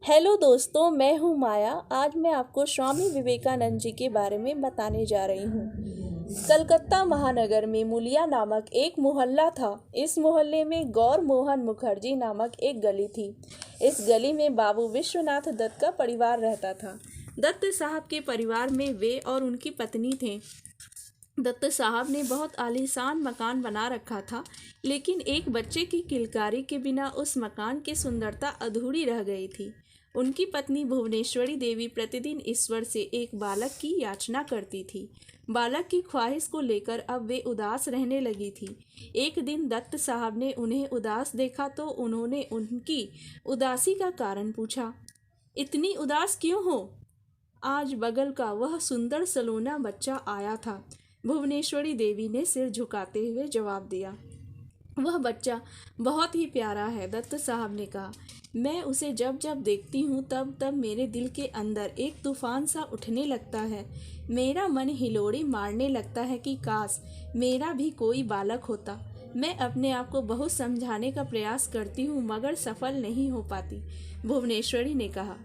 Hello दोस्तों, मैं हूँ माया। आज मैं आपको स्वामी विवेकानंद जी के बारे में बताने जा रही हूँ। कलकत्ता महानगर में मुलिया नामक एक मोहल्ला था। इस मोहल्ले में गौर मोहन मुखर्जी नामक एक गली थी। इस गली में बाबू विश्वनाथ दत्त का परिवार रहता था। दत्त साहब के परिवार में वे और उनकी पत्नी थे। दत्त साहब ने बहुत आलीशान मकान बना रखा था, लेकिन एक बच्चे की किलकारी के बिना उस मकान की सुंदरता अधूरी रह गई थी। उनकी पत्नी भुवनेश्वरी देवी प्रतिदिन ईश्वर से एक बालक की याचना करती थी। बालक की ख्वाहिश को लेकर अब वे उदास रहने लगी थी। एक दिन दत्त साहब ने उन्हें उदास देखा तो उन्होंने उनकी उदासी का कारण पूछा। इतनी उदास क्यों हो? आज बगल का वह सुंदर सलोना बच्चा आया था। भुवनेश्वरी देवी ने सिर झुकाते हुए जवाब दिया। वह बच्चा बहुत ही प्यारा है, दत्त साहब ने कहा। मैं उसे जब जब देखती हूँ तब तब मेरे दिल के अंदर एक तूफान सा उठने लगता है। मेरा मन हिलोड़े मारने लगता है कि काश मेरा भी कोई बालक होता। मैं अपने आप को बहुत समझाने का प्रयास करती हूँ मगर सफल नहीं हो पाती, भुवनेश्वरी ने कहा।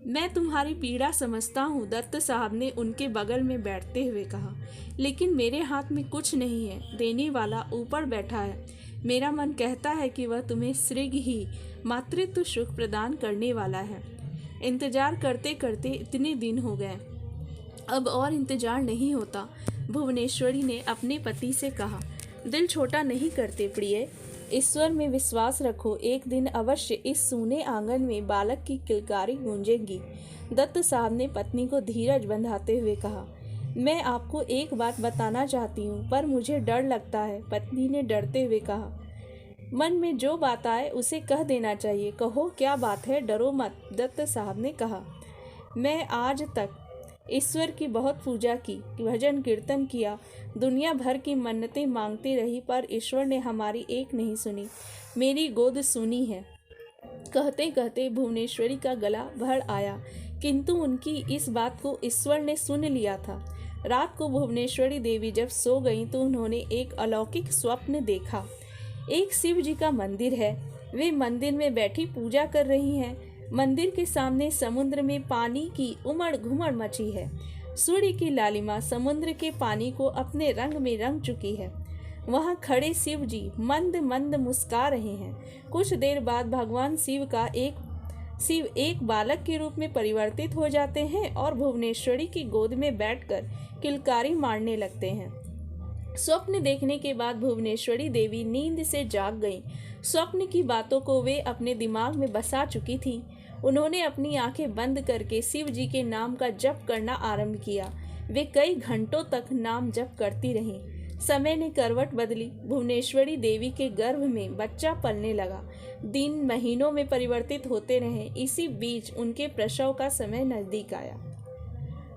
मैं तुम्हारी पीड़ा समझता हूँ, दत्त साहब ने उनके बगल में बैठते हुए कहा। लेकिन मेरे हाथ में कुछ नहीं है, देने वाला ऊपर बैठा है। मेरा मन कहता है कि वह तुम्हें शीघ्र ही मातृत्व सुख प्रदान करने वाला है। इंतजार करते करते इतने दिन हो गए, अब और इंतजार नहीं होता, भुवनेश्वरी ने अपने पति से कहा। दिल छोटा नहीं करते प्रिय, ईश्वर में विश्वास रखो। एक दिन अवश्य इस सूने आंगन में बालक की किलकारी गूंजेगी, दत्त साहब ने पत्नी को धीरज बंधाते हुए कहा। मैं आपको एक बात बताना चाहती हूँ, पर मुझे डर लगता है, पत्नी ने डरते हुए कहा। मन में जो बात आए उसे कह देना चाहिए। कहो क्या बात है, डरो मत, दत्त साहब ने कहा। मैं आज तक ईश्वर की बहुत पूजा की, भजन कीर्तन किया, दुनिया भर की मन्नतें मांगती रही, पर ईश्वर ने हमारी एक नहीं सुनी। मेरी गोद सुनी है। कहते कहते भुवनेश्वरी का गला भर आया, किंतु उनकी इस बात को ईश्वर ने सुन लिया था। रात को भुवनेश्वरी देवी जब सो गईं तो उन्होंने एक अलौकिक स्वप्न देखा। एक शिव जी का मंदिर है। वे मंदिर में बैठी पूजा कर रही हैं। मंदिर के सामने समुद्र में पानी की उमड़ घुमड़ मची है। सूर्य की लालिमा समुद्र के पानी को अपने रंग में रंग चुकी है। वहां खड़े शिव जी मंद मंद मुस्कुरा रहे हैं। कुछ देर बाद भगवान शिव एक बालक के रूप में परिवर्तित हो जाते हैं और भुवनेश्वरी की गोद में बैठकर किलकारी मारने लगते हैं। स्वप्न देखने के बाद भुवनेश्वरी देवी नींद से जाग गईं। स्वप्न की बातों को वे अपने दिमाग में बसा चुकी थीं। उन्होंने अपनी आंखें बंद करके शिव जी के नाम का जप करना आरंभ किया। वे कई घंटों तक नाम जप करती रहीं। समय ने करवट बदली। भुवनेश्वरी देवी के गर्भ में बच्चा पलने लगा। दिन महीनों में परिवर्तित होते रहे। इसी बीच उनके प्रसव का समय नजदीक आया।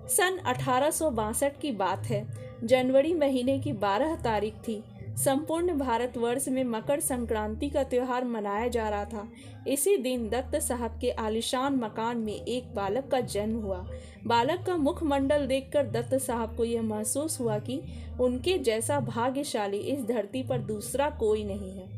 सन 1862 की बात है। जनवरी महीने की 12 तारीख थी। संपूर्ण भारतवर्ष में मकर संक्रांति का त्योहार मनाया जा रहा था। इसी दिन दत्त साहब के आलीशान मकान में एक बालक का जन्म हुआ। बालक का मुखमंडल देखकर दत्त साहब को यह महसूस हुआ कि उनके जैसा भाग्यशाली इस धरती पर दूसरा कोई नहीं है।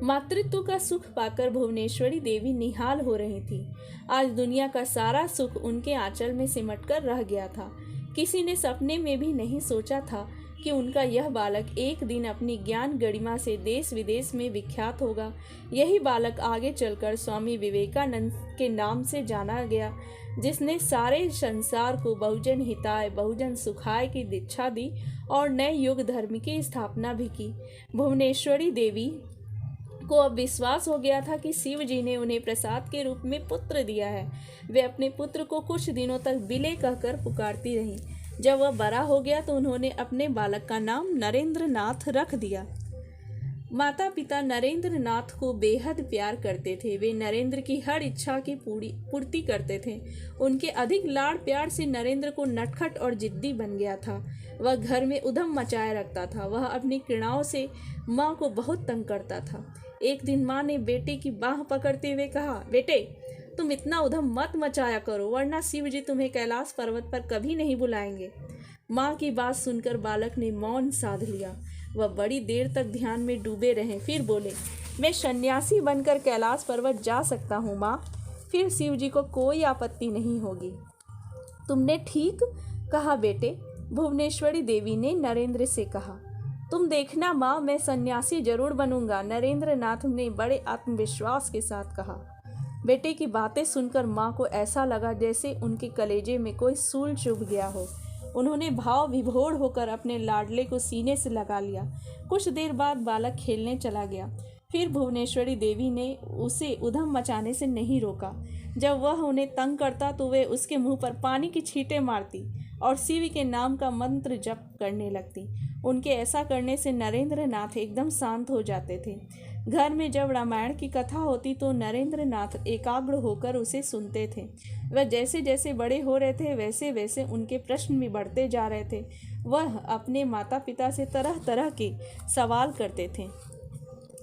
मातृत्व का सुख पाकर भुवनेश्वरी देवी निहाल हो रही थी। आज दुनिया का सारा सुख उनके आंचल में सिमटकर रह गया था। किसी ने सपने में भी नहीं सोचा था कि उनका यह बालक एक दिन अपनी ज्ञान गरिमा से देश विदेश में विख्यात होगा। यही बालक आगे चलकर स्वामी विवेकानंद के नाम से जाना गया, जिसने सारे संसार को बहुजन हिताय बहुजन सुखाय की दीक्षा दी और नए युग धर्म की स्थापना भी की। भुवनेश्वरी देवी को अब विश्वास हो गया था कि शिव जी ने उन्हें प्रसाद के रूप में पुत्र दिया है। वे अपने पुत्र को कुछ दिनों तक बिले कहकर पुकारती रहीं। जब वह बड़ा हो गया तो उन्होंने अपने बालक का नाम नरेंद्र नाथ रख दिया। माता पिता नरेंद्र नाथ को बेहद प्यार करते थे। वे नरेंद्र की हर इच्छा की पूर्ति करते थे। उनके अधिक लाड़ प्यार से नरेंद्र को नटखट और जिद्दी बन गया था। वह घर में उधम मचाए रखता था। वह अपनी क्रीड़ाओं से माँ को बहुत तंग करता था। एक दिन माँ ने बेटे की बाह पकड़ते हुए कहा, बेटे तुम इतना उधम मत मचाया करो, वरना शिव जी तुम्हें कैलाश पर्वत पर कभी नहीं बुलाएंगे। माँ की बात सुनकर बालक ने मौन साध लिया। वह बड़ी देर तक ध्यान में डूबे रहे, फिर बोले, मैं सन्यासी बनकर कैलाश पर्वत जा सकता हूँ माँ, फिर शिव जी को कोई आपत्ति नहीं होगी। तुमने ठीक कहा बेटे, भुवनेश्वरी देवी ने नरेंद्र से कहा। तुम देखना माँ, मैं सन्यासी जरूर बनूंगा, नरेंद्र नाथ ने बड़े आत्मविश्वास के साथ कहा। बेटे की बातें सुनकर माँ को ऐसा लगा जैसे उनके कलेजे में कोई सूल चुभ गया हो। उन्होंने भाव विभोर होकर अपने लाडले को सीने से लगा लिया। कुछ देर बाद बालक खेलने चला गया। फिर भुवनेश्वरी देवी ने उसे उधम मचाने से नहीं रोका। जब वह उन्हें तंग करता तो वे उसके मुंह पर पानी की छींटे मारती और शिव के नाम का मंत्र जप करने लगती। उनके ऐसा करने से नरेंद्र नाथ एकदम शांत हो जाते थे। घर में जब रामायण की कथा होती तो नरेंद्र नाथ एकाग्र होकर उसे सुनते थे। वह जैसे जैसे बड़े हो रहे थे वैसे वैसे उनके प्रश्न भी बढ़ते जा रहे थे। वह अपने माता पिता से तरह तरह के सवाल करते थे।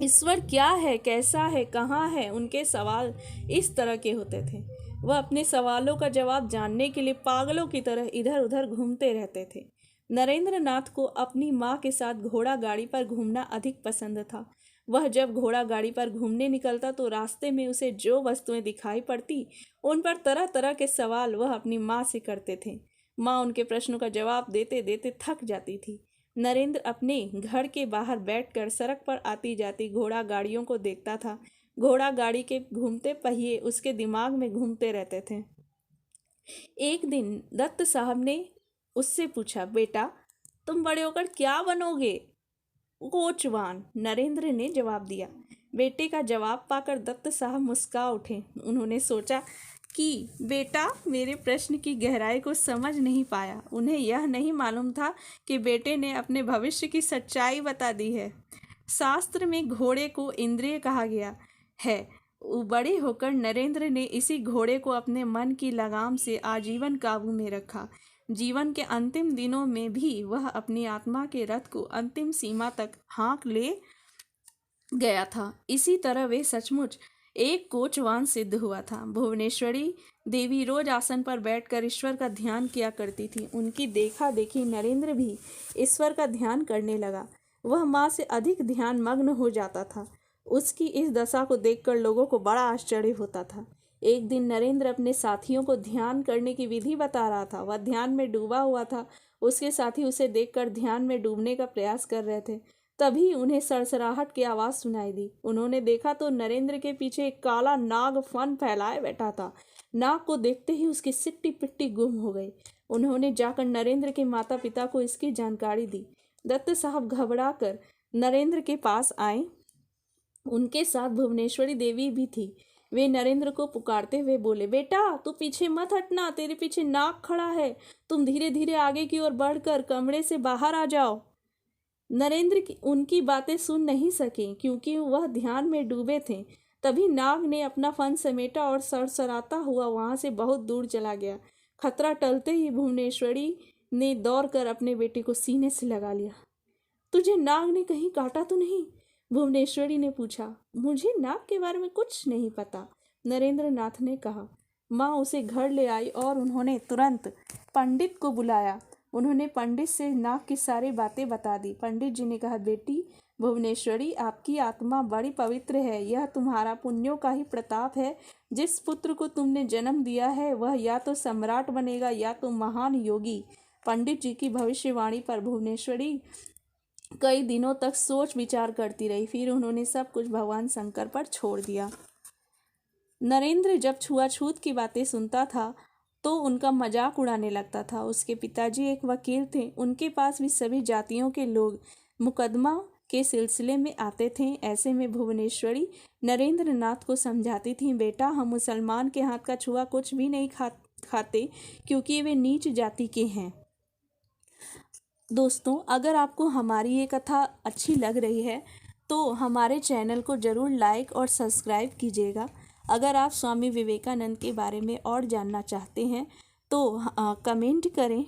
ईश्वर क्या है, कैसा है, कहाँ है, उनके सवाल इस तरह के होते थे। वह अपने सवालों का जवाब जानने के लिए पागलों की तरह इधर उधर घूमते रहते थे। नरेंद्र नाथ को अपनी माँ के साथ घोड़ा गाड़ी पर घूमना अधिक पसंद था। वह जब घोड़ा गाड़ी पर घूमने निकलता तो रास्ते में उसे जो वस्तुएं दिखाई पड़ती उन पर तरह तरह के सवाल वह अपनी माँ से करते थे। माँ उनके प्रश्नों का जवाब देते देते थक जाती थी। नरेंद्र अपने घर के बाहर बैठकर सड़क पर आती जाती घोड़ा गाड़ियों को देखता था। घोड़ा गाड़ी के घूमते पहिए उसके दिमाग में घूमते रहते थे। एक दिन दत्त साहब ने उससे पूछा, बेटा तुम बड़े होकर क्या बनोगे? कोचवान, नरेंद्र ने जवाब दिया। बेटे का जवाब पाकर दत्त साहब मुस्कुरा उठे। उन्होंने सोचा कि बेटा मेरे प्रश्न की गहराई को समझ नहीं पाया। उन्हें यह नहीं मालूम था कि बेटे ने अपने भविष्य की सच्चाई बता दी है। शास्त्र में घोड़े को इंद्रिय कहा गया है। बड़े होकर नरेंद्र ने इसी घोड़े को अपने मन की लगाम से आजीवन काबू में रखा। जीवन के अंतिम दिनों में भी वह अपनी आत्मा के रथ को अंतिम सीमा तक हाँक ले गया था। इसी तरह वे सचमुच एक कोचवान सिद्ध हुआ था। भुवनेश्वरी देवी रोज आसन पर बैठकर ईश्वर का ध्यान किया करती थी। उनकी देखा देखी नरेंद्र भी ईश्वर का ध्यान करने लगा। वह माँ से अधिक ध्यान मग्न हो जाता था। उसकी इस दशा को देखकर लोगों को बड़ा आश्चर्य होता था। एक दिन नरेंद्र अपने साथियों को ध्यान करने की विधि बता रहा था। वह ध्यान में डूबा हुआ था। उसके साथी उसे देखकर ध्यान में डूबने का प्रयास कर रहे थे। तभी उन्हें सरसराहट की आवाज़ सुनाई दी। उन्होंने देखा तो नरेंद्र के पीछे एक काला नाग फन फैलाए बैठा था। नाग को देखते ही उसकी सिट्टी पिट्टी गुम हो गई। उन्होंने जाकर नरेंद्र के माता पिता को इसकी जानकारी दी। दत्त साहब घबराकर नरेंद्र के पास आए। उनके साथ भुवनेश्वरी देवी भी थी। वे नरेंद्र को पुकारते हुए बोले, बेटा तू पीछे मत हटना, तेरे पीछे नाग खड़ा है। तुम धीरे धीरे आगे की ओर बढ़कर कमरे से बाहर आ जाओ। नरेंद्र उनकी बातें सुन नहीं सके क्योंकि वह ध्यान में डूबे थे। तभी नाग ने अपना फन समेटा और सरसराता हुआ वहां से बहुत दूर चला गया। खतरा टलते ही भुवनेश्वरी ने दौड़कर अपने बेटे को सीने से लगा लिया। तुझे नाग ने कहीं काटा तो नहीं? भुवनेश्वरी ने पूछा। मुझे नाग के बारे में कुछ नहीं पता, नरेंद्र नाथ ने कहा। माँ उसे घर ले आई और उन्होंने तुरंत पंडित को बुलाया। उन्होंने पंडित से नाग की सारी बातें बता दी। पंडित जी ने कहा, बेटी भुवनेश्वरी, आपकी आत्मा बड़ी पवित्र है। यह तुम्हारा पुण्यों का ही प्रताप है। जिस पुत्र को तुमने जन्म दिया है वह या तो सम्राट बनेगा या तो महान योगी। पंडित जी की भविष्यवाणी पर भुवनेश्वरी कई दिनों तक सोच विचार करती रही। फिर उन्होंने सब कुछ भगवान शंकर पर छोड़ दिया। नरेंद्र जब छुआछूत की बातें सुनता था तो उनका मजाक उड़ाने लगता था। उसके पिताजी एक वकील थे। उनके पास भी सभी जातियों के लोग मुकदमा के सिलसिले में आते थे। ऐसे में भुवनेश्वरी नरेंद्र नाथ को समझाती थी, बेटा हम मुसलमान के हाथ का छुआ कुछ भी नहीं खाते क्योंकि वे नीच जाति के हैं। दोस्तों, अगर आपको हमारी ये कथा अच्छी लग रही है तो हमारे चैनल को ज़रूर लाइक और सब्सक्राइब कीजिएगा। अगर आप स्वामी विवेकानंद के बारे में और जानना चाहते हैं तो कमेंट करें।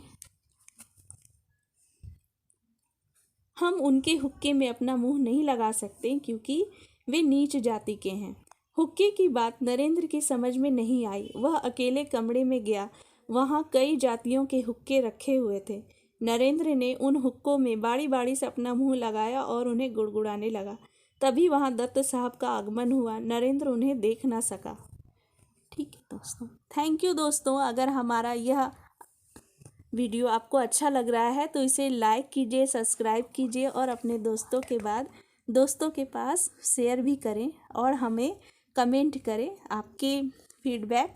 हम उनके हुक्के में अपना मुंह नहीं लगा सकते क्योंकि वे नीच जाति के हैं। हुक्के की बात नरेंद्र की समझ में नहीं आई। वह अकेले कमरे में गया। वहाँ कई जातियों के हुक्के रखे हुए थे। नरेंद्र ने उन हुक्कों में बारी बारी से अपना मुंह लगाया और उन्हें गुड़गुड़ाने लगा। तभी वहाँ दत्त साहब का आगमन हुआ। नरेंद्र उन्हें देख ना सका। ठीक। दोस्तों। थैंक यू दोस्तों। अगर हमारा यह वीडियो आपको अच्छा लग रहा है तो इसे लाइक कीजिए, सब्सक्राइब कीजिए और अपने दोस्तों के पास शेयर भी करें और हमें कमेंट करें। आपके फीडबैक